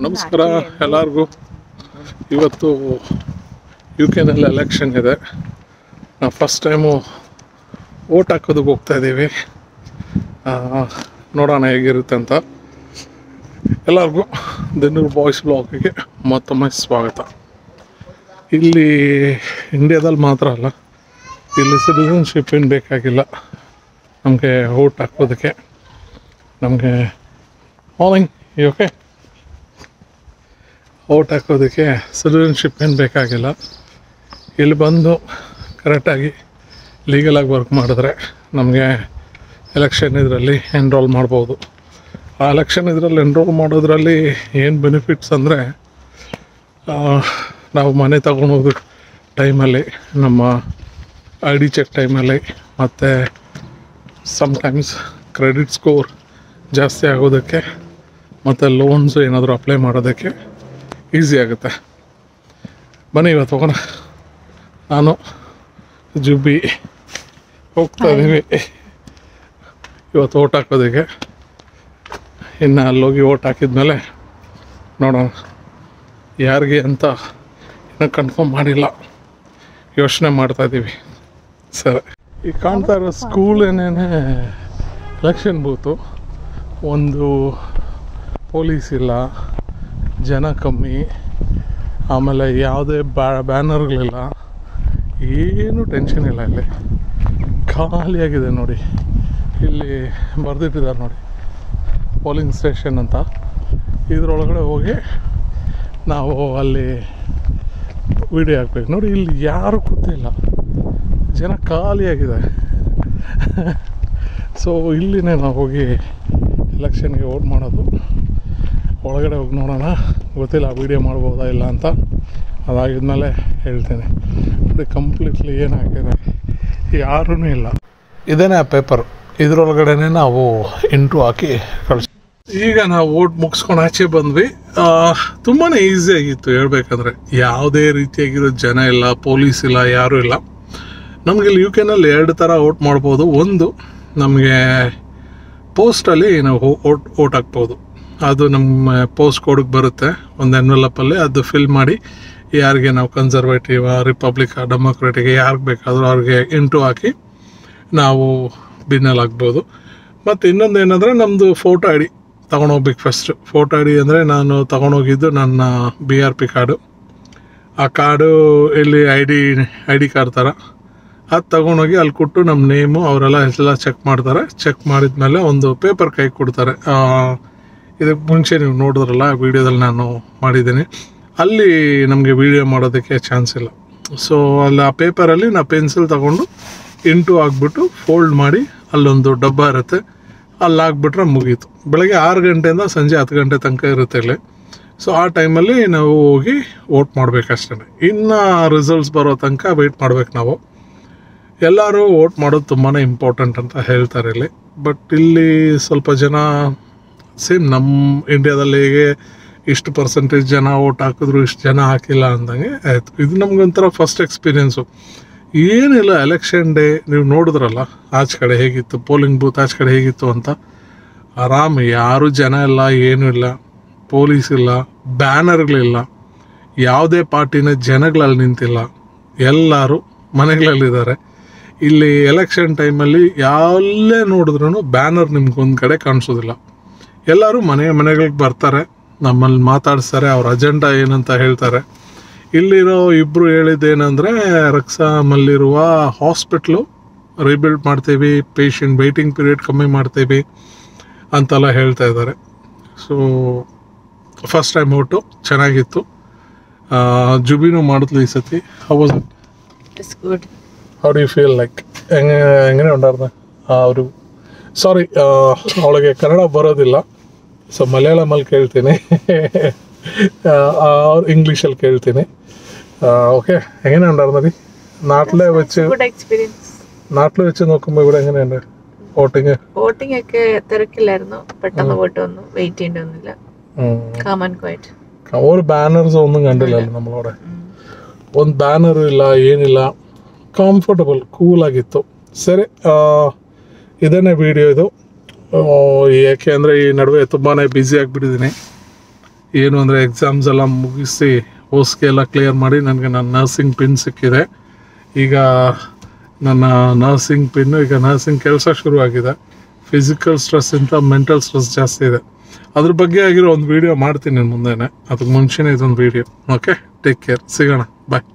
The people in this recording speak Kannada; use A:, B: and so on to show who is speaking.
A: ನಮಸ್ಕಾರ ಎಲ್ಲರಿಗೂ. ಇವತ್ತು UK ಎಲೆಕ್ಷನ್ ಇದೆ. ನಾವು ಫಸ್ಟ್ ಟೈಮು ವೋಟ್ ಹಾಕೋದಕ್ಕೆ ಹೋಗ್ತಾ ಇದ್ದೀವಿ. ನೋಡೋಣ ಹೇಗಿರುತ್ತೆ ಅಂತ. ಎಲ್ಲರಿಗೂ ದೆನ್ನೂರು ಬಾಯ್ಸ್ ಬ್ಲಾಗಿಗೆ ಮತ್ತೊಮ್ಮೆ ಸ್ವಾಗತ. ಇಲ್ಲಿ ಇಂಡಿಯಾದಲ್ಲಿ ಮಾತ್ರ ಅಲ್ಲ, ಇಲ್ಲಿ ಸಿಟಿಸನ್ಶಿಪ್ ಏನು ಬೇಕಾಗಿಲ್ಲ ನಮಗೆ ವೋಟ್ ಹಾಕೋದಕ್ಕೆ. ನಮಗೆ ಮಾರ್ನಿಂಗ್ ಓಕೆ ವೋಟ್ ಹಾಕೋದಕ್ಕೆ ಸಿಟಿಸನ್ಶಿಪ್ ಏನು ಬೇಕಾಗಿಲ್ಲ. ಇಲ್ಲಿ ಬಂದು ಕರೆಕ್ಟಾಗಿ ಲೀಗಲಾಗಿ ವರ್ಕ್ ಮಾಡಿದ್ರೆ ನಮಗೆ ಎಲೆಕ್ಷನ್ ಇದರಲ್ಲಿ ಎನ್ರೋಲ್ ಮಾಡ್ಬೋದು. ಆ ಎಲೆಕ್ಷನ್ ಇದರಲ್ಲಿ ಎನ್ರೋಲ್ ಮಾಡೋದ್ರಲ್ಲಿ ಏನು ಬೆನಿಫಿಟ್ಸ್ ಅಂದರೆ, ನಾವು ಮನೆ ತಗೊಂಡೋಗೋ ಟೈಮಲ್ಲಿ, ನಮ್ಮ ID ಚೆಕ್ ಟೈಮಲ್ಲಿ, ಮತ್ತು ಸಮ್ಟೈಮ್ಸ್ ಕ್ರೆಡಿಟ್ ಸ್ಕೋರ್ ಜಾಸ್ತಿ ಆಗೋದಕ್ಕೆ ಮತ್ತು ಲೋನ್ಸ್ ಏನಾದರೂ ಅಪ್ಲೈ ಮಾಡೋದಕ್ಕೆ ಈಸಿ ಆಗುತ್ತೆ. ಬನ್ನಿ ಇವತ್ತು ಹೋಗೋಣ. ನಾನು ಜುಬ್ಬಿ ಹೋಗ್ತಾ ಇದ್ದೀವಿ ಇವತ್ತು ವೋಟ್ ಹಾಕೋದಕ್ಕೆ. ಇನ್ನು ಅಲ್ಲೋಗಿ ವೋಟ್ ಹಾಕಿದ್ಮೇಲೆ ನೋಡೋಣ ಯಾರಿಗೆ ಅಂತ ಇನ್ನೂ ಕನ್ಫರ್ಮ್ ಮಾಡಿಲ್ಲ, ಯೋಚನೆ ಮಾಡ್ತಾಯಿದ್ದೀವಿ. ಸರಿ, ಈಗ ಕಾಣ್ತಾ ಇರೋ ಸ್ಕೂಲ್ ಏನೇನೆ ಎಲೆಕ್ಷನ್ ಬೂತು. ಒಂದು ಪೊಲೀಸ್ ಇಲ್ಲ, ಜನ ಕಮ್ಮಿ, ಆಮೇಲೆ ಯಾವುದೇ ಬ್ಯಾನರ್ಗಳಿಲ್ಲ, ಏನೂ ಟೆನ್ಷನ್ ಇಲ್ಲ. ಇಲ್ಲಿ ಖಾಲಿಯಾಗಿದೆ ನೋಡಿ. ಇಲ್ಲಿ ಬರೆದಿಟ್ಟಿದ್ದಾರೆ ನೋಡಿ, ಪೋಲಿಂಗ್ ಸ್ಟೇಷನ್ ಅಂತ. ಇದರೊಳಗಡೆ ಹೋಗಿ ನಾವು ಅಲ್ಲಿ ವಿಡಿಯೋ ಹಾಕ್ಬೇಕು ನೋಡಿ. ಇಲ್ಲಿ ಯಾರೂ ಕೂತಿಲ್ಲ, ಜನ ಖಾಲಿಯಾಗಿದೆ. ಸೊ ಇಲ್ಲಿನೇ ನಾವು ಹೋಗಿ ಎಲೆಕ್ಷನ್ಗೆ ವೋಟ್ ಮಾಡೋದು. ಒಳಗಡೆ ಹೋಗಿ ನೋಡೋಣ, ಗೊತ್ತಿಲ್ಲ ವೀಡಿಯೋ ಮಾಡ್ಬೋದಾ ಇಲ್ಲ ಅಂತ. ಅದಾಗಿದ್ಮೇಲೆ ಹೇಳ್ತೇನೆ. ನೋಡಿ ಕಂಪ್ಲೀಟ್ಲಿ ಏನು ಹಾಕಿದೆ, ಯಾರೂ ಇಲ್ಲ. ಇದೇನೇ ಆ ಪೇಪರ್, ಇದರೊಳಗಡೆ ನಾವು ಇಂಟು ಹಾಕಿ ಕಳಿಸಿ. ಈಗ ನಾವು ವೋಟ್ ಮುಗಿಸ್ಕೊಂಡು ಆಚೆ ಬಂದ್ವಿ. ತುಂಬಾ ಈಸಿಯಾಗಿತ್ತು ಹೇಳ್ಬೇಕಂದ್ರೆ. ಯಾವುದೇ ರೀತಿಯಾಗಿರೋ ಜನ ಇಲ್ಲ, ಪೊಲೀಸ್ ಇಲ್ಲ, ಯಾರೂ ಇಲ್ಲ. ನಮಗೆ ಇಲ್ಲಿ UK ಎರಡು ಥರ ವೋಟ್ ಮಾಡ್ಬೋದು. ಒಂದು, ನಮಗೆ ಪೋಸ್ಟಲ್ಲಿ ನಾವು ವೋಟ್ ಹಾಕ್ಬೋದು. ಅದು ನಮ್ಮ ಪೋಸ್ಟ್ ಕೋಡಿಗೆ ಬರುತ್ತೆ, ಒಂದು ಎನ್ವೆಲಪಲ್ಲಿ. ಅದು ಫಿಲ್ ಮಾಡಿ ಯಾರಿಗೆ ನಾವು ಕನ್ಸರ್ವೇಟಿವ್, ರಿಪಬ್ಲಿಕ್, ಡೆಮೊಕ್ರೆಟಿಗೆ ಯಾರಿಗೆ ಬೇಕಾದರೂ ಅವ್ರಿಗೆ ಇಂಟು ಹಾಕಿ ನಾವು ಬಿನ್ನಲ್ಲಿ ಹಾಕ್ಬೋದು. ಮತ್ತು ಇನ್ನೊಂದು ಏನಂದರೆ, ನಮ್ಮದು ಫೋಟೋ ID ತೊಗೊಂಡೋಗ್ಬೇಕು ಫಸ್ಟು. ಫೋಟೋ ID ಅಂದರೆ ನಾನು ತೊಗೊಂಡೋಗಿದ್ದು ನನ್ನ BRP ಕಾರ್ಡು. ಆ ಕಾರ್ಡು ಇಲ್ಲಿ ಐ ಡಿ ಕಾರ್ಡ್ ಥರ ಅದು ತೊಗೊಂಡೋಗಿ ಅಲ್ಲಿ ಕೊಟ್ಟು ನಮ್ಮ ನೇಮು ಅವರೆಲ್ಲ ಎಲ್ಲ ಚೆಕ್ ಮಾಡ್ತಾರೆ. ಚೆಕ್ ಮಾಡಿದ್ಮೇಲೆ ಒಂದು ಪೇಪರ್ ಕೈ ಕೊಡ್ತಾರೆ. ಇದಕ್ಕೆ ಮುಂಚೆ ನೀವು ನೋಡಿದ್ರಲ್ಲ ವೀಡಿಯೋದಲ್ಲಿ ನಾನು ಮಾಡಿದ್ದೀನಿ, ಅಲ್ಲಿ ನಮಗೆ ವೀಡಿಯೋ ಮಾಡೋದಕ್ಕೆ ಚಾನ್ಸ್ ಇಲ್ಲ. ಸೊ ಅಲ್ಲಿ ಆ ಪೇಪರಲ್ಲಿ ನಾವು ಪೆನ್ಸಿಲ್ ತೊಗೊಂಡು ಇಂಟು ಹಾಕ್ಬಿಟ್ಟು ಫೋಲ್ಡ್ ಮಾಡಿ ಅಲ್ಲೊಂದು ಡಬ್ಬ ಇರುತ್ತೆ, ಅಲ್ಲಿ ಹಾಕ್ಬಿಟ್ರೆ ಮುಗೀತು. ಬೆಳಗ್ಗೆ 6 ಗಂಟೆಯಿಂದ ಸಂಜೆ 10 ಗಂಟೆ ತನಕ ಇರುತ್ತೆ ಇಲ್ಲಿ. ಸೊ ಆ ಟೈಮಲ್ಲಿ ನಾವು ಹೋಗಿ ವೋಟ್ ಮಾಡಬೇಕಷ್ಟೇ. ಇನ್ನು ರಿಸಲ್ಟ್ಸ್ ಬರೋ ತನಕ ವೆಯ್ಟ್ ಮಾಡ್ಬೇಕು ನಾವು. ಎಲ್ಲರೂ ವೋಟ್ ಮಾಡೋದು ತುಂಬಾ ಇಂಪಾರ್ಟೆಂಟ್ ಅಂತ ಹೇಳ್ತಾರೆ ಇಲ್ಲಿ. ಬಟ್ ಇಲ್ಲಿ ಸ್ವಲ್ಪ ಜನ ಸೇಮ್ ನಮ್ಮ ಇಂಡಿಯಾದಲ್ಲಿ ಹೇಗೆ ಇಷ್ಟು ಪರ್ಸೆಂಟೇಜ್ ಜನ ವೋಟ್ ಹಾಕಿದ್ರು, ಇಷ್ಟು ಜನ ಹಾಕಿಲ್ಲ ಅಂದಂಗೆ ಆಯಿತು. ಇದು ನಮಗೊಂಥರ ಫಸ್ಟ್ ಎಕ್ಸ್ಪೀರಿಯೆನ್ಸು. ಏನಿಲ್ಲ, ಎಲೆಕ್ಷನ್ ಡೇ ನೀವು ನೋಡಿದ್ರಲ್ಲ ಆಚೆ ಕಡೆ ಹೇಗಿತ್ತು, ಪೋಲಿಂಗ್ ಬೂತ್ ಆಚೆ ಕಡೆ ಹೇಗಿತ್ತು ಅಂತ. ಆರಾಮ್, ಯಾರೂ ಜನ ಇಲ್ಲ, ಏನೂ ಇಲ್ಲ, ಪೊಲೀಸ್ ಇಲ್ಲ, ಬ್ಯಾನರ್ಗಳಿಲ್ಲ, ಯಾವುದೇ ಪಾರ್ಟಿನ ಜನಗಳಲ್ಲಿ ನಿಂತಿಲ್ಲ, ಎಲ್ಲರೂ ಮನೆಗಳಲ್ಲಿದ್ದಾರೆ. ಇಲ್ಲಿ ಎಲೆಕ್ಷನ್ ಟೈಮಲ್ಲಿ ಎಲ್ಲೇ ನೋಡಿದ್ರೂ ಬ್ಯಾನರ್ ನಿಮ್ಗೊಂದು ಕಡೆ ಕಾಣಿಸೋದಿಲ್ಲ. ಎಲ್ಲರೂ ಮನೆಗಳಿಗೆ ಬರ್ತಾರೆ, ನಮ್ಮಲ್ಲಿ ಮಾತಾಡಿಸ್ತಾರೆ, ಅವ್ರ ಅಜೆಂಡಾ ಏನಂತ ಹೇಳ್ತಾರೆ. ಇಲ್ಲಿರೋ ಇಬ್ಬರು ಹೇಳಿದ್ದೇನೆಂದರೆ, ರಕ್ಸಾಮಲ್ಲಿರುವ ಹಾಸ್ಪಿಟ್ಲು ರೀಬಿಲ್ಡ್ ಮಾಡ್ತೀವಿ, ಪೇಷಂಟ್ ವೆಯ್ಟಿಂಗ್ ಪೀರಿಯಡ್ ಕಮ್ಮಿ ಮಾಡ್ತೀವಿ ಅಂತೆಲ್ಲ ಹೇಳ್ತಾ ಇದ್ದಾರೆ. ಸೊ ಫಸ್ಟ್ ಟೈಮ್ ವೋಟು ಚೆನ್ನಾಗಿತ್ತು. ಜುಬಿನೂ ಮಾಡಿದ್ಲು ಈ ಸತಿ. How was it?
B: It's good.
A: How do you feel like? ಹೆಂಗನೇ ಉಂಟಾರ್ದ ಅವರು? ಸಾರಿ, ಅವಳಿಗೆ ಕನ್ನಡ ಬರೋದಿಲ್ಲ, ಸೊ ಮಲಯಾಳಮಲ್ಲಿ ಕೇಳ್ತೀನಿ, ಇಂಗ್ಲೀಷಲ್ಲಿ ಕೇಳ್ತೀನಿ. ഓക്കെ, എങ്ങനെയുണ്ട് നടന്നത്? നാട്ടിലെ വെച്ച് നോക്കുമ്പോൾ ഇവിടെ എങ്ങനെയുണ്ട് വോട്ടിങ്?
B: വോട്ടിംഗ് ഒക്കെ തിരക്കില്ലായിരുന്നു, പെട്ടെന്ന് പോയിട്ട് വന്നു, വെയിറ്റ് ചെയ്യേണ്ടി വന്നില്ല. കാമൻ ക്വൈറ്റ്.
A: ഒരു ബാനർസ് ഒന്നും കണ്ടില്ലല്ലോ നമ്മളവിടെ. ಒಂದು ಬ್ಯಾನರು ಇಲ್ಲ, ಏನಿಲ್ಲ, ಕಂಫರ್ಟಬಲ್, ಕೂಲಾಗಿತ್ತು. ಸರಿ, ಇದನ್ನೇ ವೀಡಿಯೋ ಇದು. ಏಕೆ ಅಂದರೆ ಈ ನಡುವೆ ತುಂಬಾ ಬ್ಯುಸಿ ಆಗಿಬಿಟ್ಟಿದ್ದೀನಿ. ಏನು ಅಂದರೆ ಎಕ್ಸಾಮ್ಸ್ ಎಲ್ಲ ಮುಗಿಸಿ ಓಸ್ಗೆ ಎಲ್ಲ ಕ್ಲಿಯರ್ ಮಾಡಿ ನನಗೆ ನನ್ನ ನರ್ಸಿಂಗ್ ಪಿನ್ ಸಿಕ್ಕಿದೆ. ಈಗ ನನ್ನ ನರ್ಸಿಂಗ್ ಪಿನ್ನು, ಈಗ ನರ್ಸಿಂಗ್ ಕೆಲಸ ಶುರುವಾಗಿದೆ. ಫಿಸಿಕಲ್ ಸ್ಟ್ರೆಸ್ಸಿಂತ ಮೆಂಟಲ್ ಸ್ಟ್ರೆಸ್ ಜಾಸ್ತಿ ಇದೆ. ಅದ್ರ ಬಗ್ಗೆ ಆಗಿರೋ ಒಂದು ವೀಡಿಯೋ ಮಾಡ್ತೀನಿ ಮುಂದೆನೆ, ಅದಕ್ಕೆ ಮುಂಚೆನೇ ಇದೊಂದು ವೀಡಿಯೋ. ಓಕೆ, ಟೇಕ್ ಕೇರ್, ಸಿಗೋಣ, ಬಾಯ್.